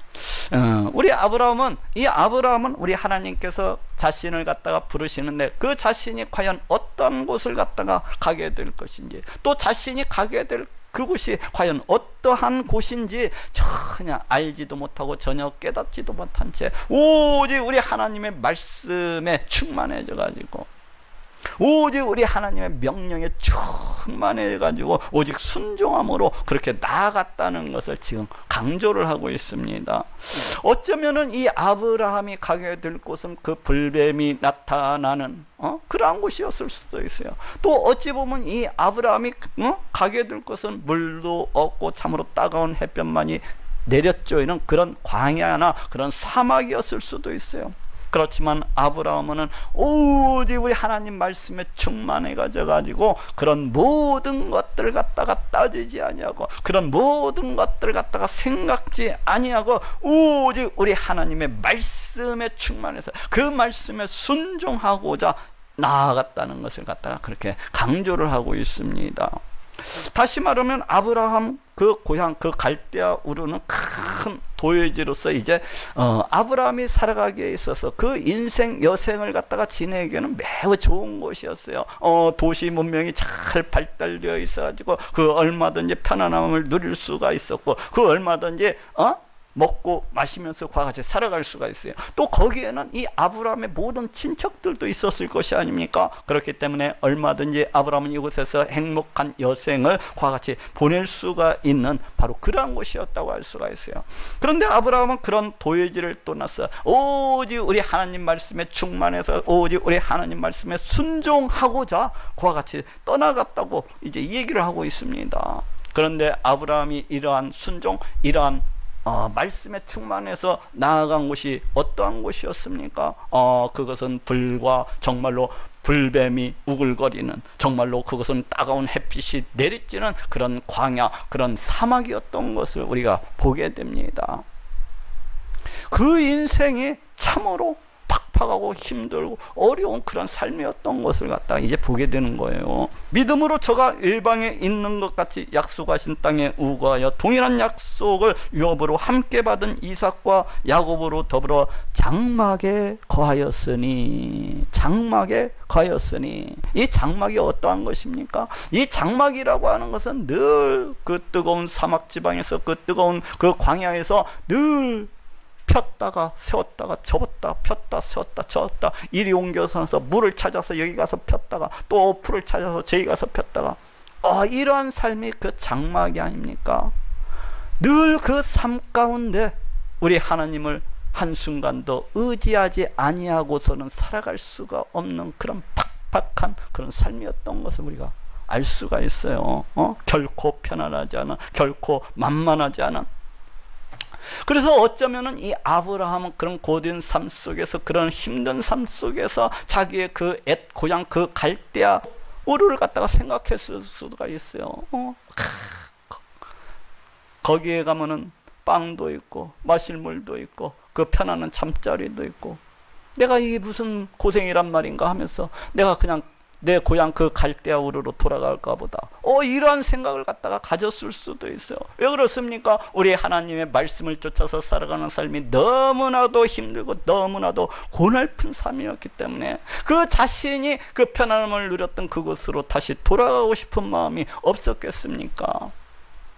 우리 아브라함은 우리 하나님께서 자신을 갖다가 부르시는데 그 자신이 과연 어떤 곳을 갖다가 가게 될 것인지, 또 자신이 가게 될 그곳이 과연 어떠한 곳인지 전혀 알지도 못하고 전혀 깨닫지도 못한 채 오직 우리 하나님의 말씀에 충만해져 가지고, 오직 우리 하나님의 명령에 충만해 가지고 오직 순종함으로 그렇게 나아갔다는 것을 지금 강조를 하고 있습니다. 어쩌면은 이 아브라함이 가게 될 곳은 그 불뱀이 나타나는 그러한 곳이었을 수도 있어요. 또 어찌 보면 이 아브라함이 가게 될 곳은 물도 없고 참으로 따가운 햇볕만이 내렸조이는 그런 광야나 그런 사막이었을 수도 있어요. 그렇지만 아브라함은 오직 우리 하나님 말씀에 충만해 가지고 그런 모든 것들을 갖다가 따지지 아니하고, 그런 모든 것들을 갖다가 생각지 아니하고 오직 우리 하나님의 말씀에 충만해서 그 말씀에 순종하고자 나아갔다는 것을 갖다가 그렇게 강조를 하고 있습니다. 다시 말하면 아브라함 그 고향 그 갈대아 우르는 큰 도회지로서 이제 아브라함이 살아가기에 있어서 그 인생 여생을 갖다가 지내기에는 매우 좋은 곳이었어요. 도시 문명이 잘 발달되어 있어가지고 그 얼마든지 편안함을 누릴 수가 있었고, 그 얼마든지 먹고 마시면서 그와 같이 살아갈 수가 있어요. 또 거기에는 이 아브라함의 모든 친척들도 있었을 것이 아닙니까? 그렇기 때문에 얼마든지 아브라함은 이곳에서 행복한 여생을 그와 같이 보낼 수가 있는 바로 그러한 곳이었다고 할 수가 있어요. 그런데 아브라함은 그런 도회지를 떠나서 오직 우리 하나님 말씀에 충만해서 오직 우리 하나님 말씀에 순종하고자 그와 같이 떠나갔다고 이제 이 얘기를 하고 있습니다. 그런데 아브라함이 이러한 순종, 이러한 말씀에 충만해서 나아간 곳이 어떠한 곳이었습니까? 그것은 불과 정말로 불뱀이 우글거리는, 정말로 그것은 따가운 햇빛이 내리쬐는 그런 광야, 그런 사막이었던 것을 우리가 보게 됩니다. 그 인생이 참으로 팍팍하고 힘들고 어려운 그런 삶이었던 것을 갖다가 이제 보게 되는 거예요. 믿음으로 저가 외방에 있는 것 같이 약속하신 땅에 우거하여 동일한 약속을 유업으로 함께 받은 이삭과 야곱으로 더불어 장막에 거하였으니, 장막에 거하였으니, 이 장막이 어떠한 것입니까? 이 장막이라고 하는 것은 늘 그 뜨거운 사막 지방에서, 그 뜨거운 그 광야에서 늘 폈다가 세웠다가 접었다, 폈다 세웠다 접었다, 이리 옮겨서 물을 찾아서 여기 가서 폈다가 또 풀을 찾아서 저기 가서 폈다가, 이러한 삶이 그 장막이 아닙니까? 늘 그 삶 가운데 우리 하나님을 한순간도 의지하지 아니하고서는 살아갈 수가 없는 그런 팍팍한 그런 삶이었던 것을 우리가 알 수가 있어요. 결코 편안하지 않은, 결코 만만하지 않은. 그래서 어쩌면은 이 아브라함은 그런 고된 삶 속에서, 그런 힘든 삶 속에서 자기의 그 옛 고향 그 갈대아 우르를 갖다가 생각했을 수가 있어요. 거기에 가면은 빵도 있고 마실 물도 있고 그 편안한 잠자리도 있고, 내가 이게 무슨 고생이란 말인가 하면서 내가 그냥 내 고향 그 갈대아 우르로 돌아갈까 보다, 이러한 생각을 갖다가 가졌을 수도 있어요. 왜 그렇습니까? 우리 하나님의 말씀을 쫓아서 살아가는 삶이 너무나도 힘들고 너무나도 고달픈 삶이었기 때문에 그 자신이 그 편안함을 누렸던 그곳으로 다시 돌아가고 싶은 마음이 없었겠습니까?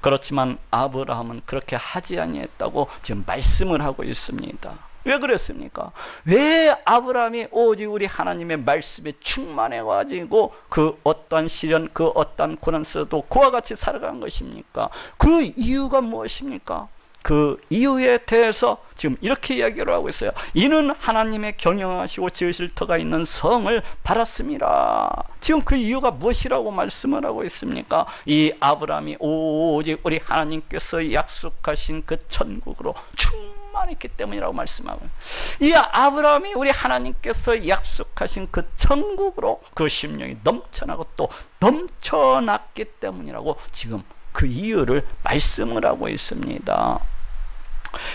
그렇지만 아브라함은 그렇게 하지 아니했다고 지금 말씀을 하고 있습니다. 왜 그랬습니까? 왜 아브라함이 오직 우리 하나님의 말씀에 충만해 가지고 그 어떤 시련, 그 어떤 고난 속에도 그와 같이 살아간 것입니까? 그 이유가 무엇입니까? 그 이유에 대해서 지금 이렇게 이야기를 하고 있어요. 이는 하나님의 경영하시고 지으실 터가 있는 성을 바랐습니다. 지금 그 이유가 무엇이라고 말씀을 하고 있습니까? 이 아브라함이 오직 우리 하나님께서 약속하신 그 천국으로 충만했기 때문이라고 말씀하고, 이 아브라함이 우리 하나님께서 약속하신 그 천국으로 그 심령이 넘쳐나고 또 넘쳐났기 때문이라고 지금 그 이유를 말씀을 하고 있습니다.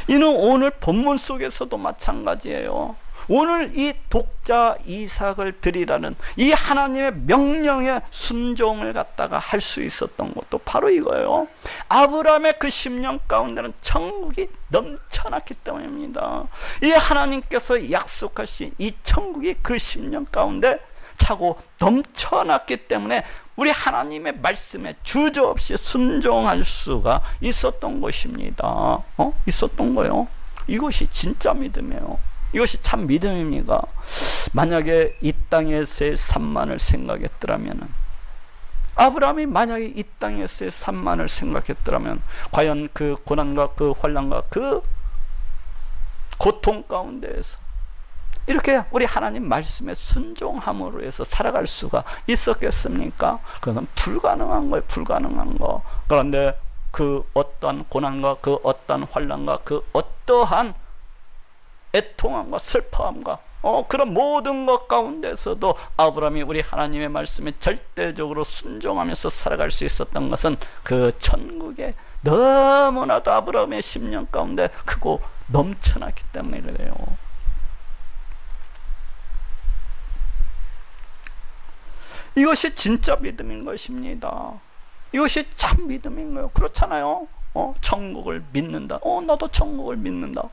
이는 오늘 본문 속에서도 마찬가지예요. 오늘 이 독자 이삭을 드리라는 이 하나님의 명령에 순종을 갖다가 할 수 있었던 것도 바로 이거예요. 아브라함의 그 10년 가운데는 천국이 넘쳐났기 때문입니다. 이 하나님께서 약속하신 이 천국이 그 10년 가운데 차고 넘쳐났기 때문에 우리 하나님의 말씀에 주저없이 순종할 수가 있었던 것입니다. 있었던 거예요. 이것이 진짜 믿음이에요. 이것이 참 믿음입니다. 만약에 이 땅에서의 산만을 생각했더라면, 아브라함이 만약에 이 땅에서의 산만을 생각했더라면 과연 그 고난과 그 환난과 그 고통 가운데에서 이렇게 우리 하나님 말씀에 순종함으로 해서 살아갈 수가 있었겠습니까? 그건 불가능한 거예요. 불가능한 거. 그런데 그 어떠한 고난과 그 어떠한 환난과 그 어떠한 애통함과 슬퍼함과 그런 모든 것 가운데서도 아브라함이 우리 하나님의 말씀에 절대적으로 순종하면서 살아갈 수 있었던 것은 그 천국에 너무나도 아브라함의 10년 가운데 크고 넘쳐났기 때문에 그래요. 이것이 진짜 믿음인 것입니다. 이것이 참 믿음인 거예요. 그렇잖아요. 천국을 믿는다. 나도 천국을 믿는다.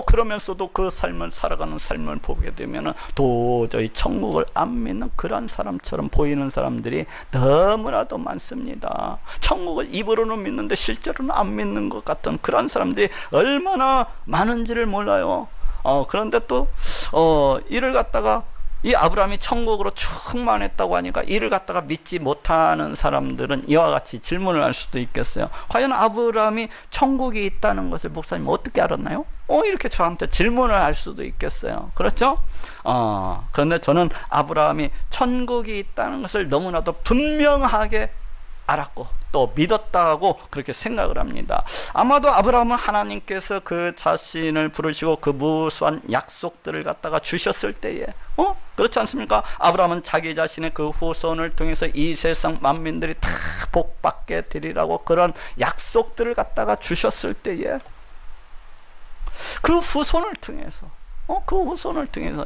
그러면서도 그 삶을 살아가는 삶을 보게 되면 도저히 천국을 안 믿는 그런 사람처럼 보이는 사람들이 너무나도 많습니다. 천국을 입으로는 믿는데 실제로는 안 믿는 것 같은 그런 사람들이 얼마나 많은지를 몰라요. 그런데 또 이를 갖다가 이 아브라함이 천국으로 충만했다고 하니까 이를 갖다가 믿지 못하는 사람들은 이와 같이 질문을 할 수도 있겠어요. 과연 아브라함이 천국이 있다는 것을 목사님 어떻게 알았나요? 이렇게 저한테 질문을 할 수도 있겠어요. 그렇죠? 그런데 저는 아브라함이 천국이 있다는 것을 너무나도 분명하게 알았고 또 믿었다고 그렇게 생각을 합니다. 아마도 아브라함은 하나님께서 그 자신을 부르시고 그 무수한 약속들을 갖다가 주셨을 때에 그렇지 않습니까? 아브라함은 자기 자신의 그 후손을 통해서 이 세상 만민들이 다 복받게 되리라고 그런 약속들을 갖다가 주셨을 때에 그 후손을 통해서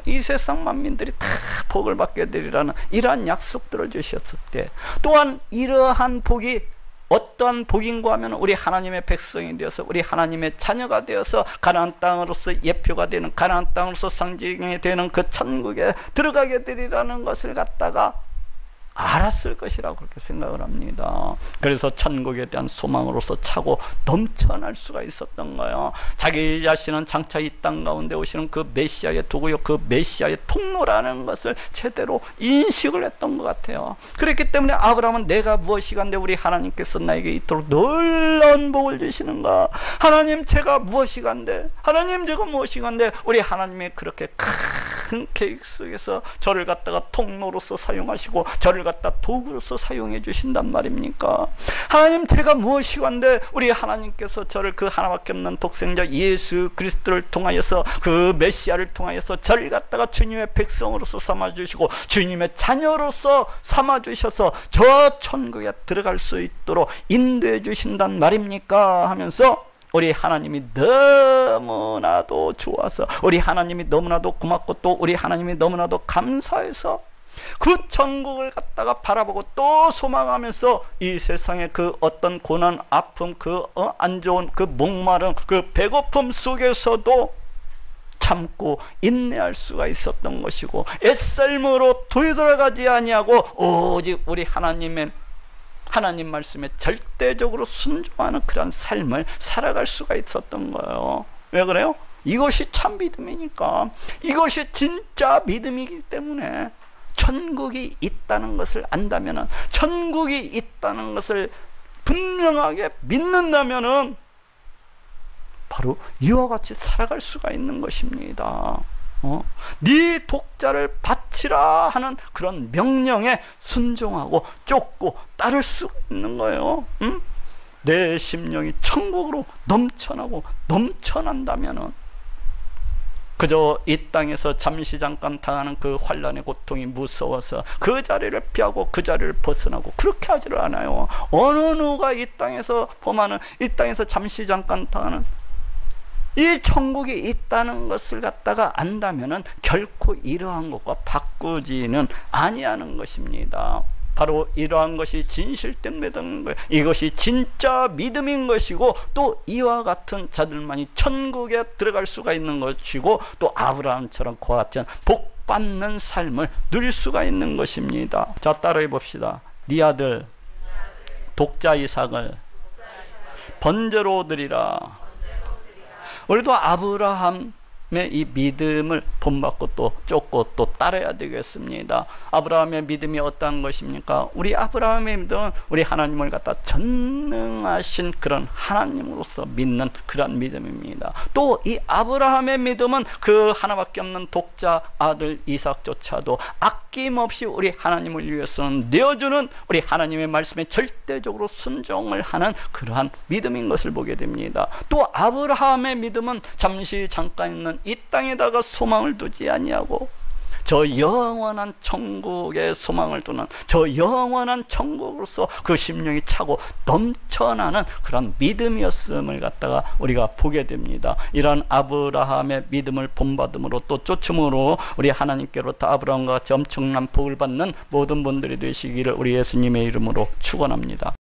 이 세상 만민들이 다 복을 받게 되리라는 이러한 약속들을 주셨을 때, 또한 이러한 복이 어떠한 복인가 하면 우리 하나님의 백성이 되어서 우리 하나님의 자녀가 되어서 가나안 땅으로서 예표가 되는, 가나안 땅으로서 상징이 되는 그 천국에 들어가게 되리라는 것을 갖다가 알았을 것이라고 그렇게 생각을 합니다. 그래서 천국에 대한 소망으로서 차고 넘쳐날 수가 있었던 거예요. 자기 자신은 장차 이 땅 가운데 오시는 그 메시아의 도구요, 그 메시아의 통로라는 것을 제대로 인식을 했던 것 같아요. 그렇기 때문에 아브라함은 내가 무엇이간데 우리 하나님께서 나에게 이토록 놀라운 복을 주시는가, 하나님 제가 무엇이간데, 하나님 제가 무엇이간데 우리 하나님의 그렇게 큰 계획 속에서 저를 갖다가 통로로서 사용하시고 저를 갖다 도구로서 사용해 주신단 말입니까? 하나님 제가 무엇이간데 우리 하나님께서 저를 그 하나밖에 없는 독생자 예수 그리스도를 통하여서 그 메시아를 통하여서 저를 갖다가 주님의 백성으로서 삼아주시고 주님의 자녀로서 삼아주셔서 저 천국에 들어갈 수 있도록 인도해 주신단 말입니까? 하면서 우리 하나님이 너무나도 좋아서, 우리 하나님이 너무나도 고맙고 또 우리 하나님이 너무나도 감사해서 그 천국을 갖다가 바라보고 또 소망하면서 이 세상의 그 어떤 고난, 아픔, 그 안 좋은 그 목마름, 그 배고픔 속에서도 참고 인내할 수가 있었던 것이고, 애썰므로 뒤돌아가지 아니하고 오직 우리 하나님 말씀에 절대적으로 순종하는 그런 삶을 살아갈 수가 있었던 거예요. 왜 그래요? 이것이 참 믿음이니까. 이것이 진짜 믿음이기 때문에 천국이 있다는 것을 안다면은, 천국이 있다는 것을 분명하게 믿는다면은 바로 이와 같이 살아갈 수가 있는 것입니다. 네 독자를 바치라 하는 그런 명령에 순종하고 쫓고 따를 수 있는 거예요. 내 심령이 천국으로 넘쳐나고 넘쳐난다면은 그저 이 땅에서 잠시 잠깐 당하는 그 환난의 고통이 무서워서 그 자리를 피하고 그 자리를 벗어나고 그렇게 하지를 않아요. 어느 누가 이 땅에서 범하는, 이 땅에서 잠시 잠깐 당하는 이 천국이 있다는 것을 갖다가 안다면은 결코 이러한 것과 바꾸지는 아니하는 것입니다. 바로 이러한 것이 진실된 믿음인 거예요. 이것이 진짜 믿음인 것이고, 또 이와 같은 자들만이 천국에 들어갈 수가 있는 것이고, 또 아브라함처럼 그와 같은 복 받는 삶을 누릴 수가 있는 것입니다. 자, 따라해 봅시다. 네 아들 독자 이삭을 번제로 드리라. 우리도 아브라함의 이 믿음을 본받고 또 쫓고 또 따라야 되겠습니다. 아브라함의 믿음이 어떠한 것입니까? 우리 아브라함의 믿음은 우리 하나님을 갖다 전능하신 그런 하나님으로서 믿는 그런 믿음입니다. 또 이 아브라함의 믿음은 그 하나밖에 없는 독자 아들 이삭조차도 아낌없이 우리 하나님을 위해서는 내어주는 우리 하나님의 말씀에 절대적으로 순종을 하는 그러한 믿음인 것을 보게 됩니다. 또 아브라함의 믿음은 잠깐 있는 이 땅에다가 소망을 두지 아니하고 저 영원한 천국에 소망을 두는, 저 영원한 천국으로서 그 심령이 차고 넘쳐나는 그런 믿음이었음을 갖다가 우리가 보게 됩니다. 이러한 아브라함의 믿음을 본받음으로 또 쫓음으로 우리 하나님께로부터 아브라함과 같이 엄청난 복을 받는 모든 분들이 되시기를 우리 예수님의 이름으로 축원합니다.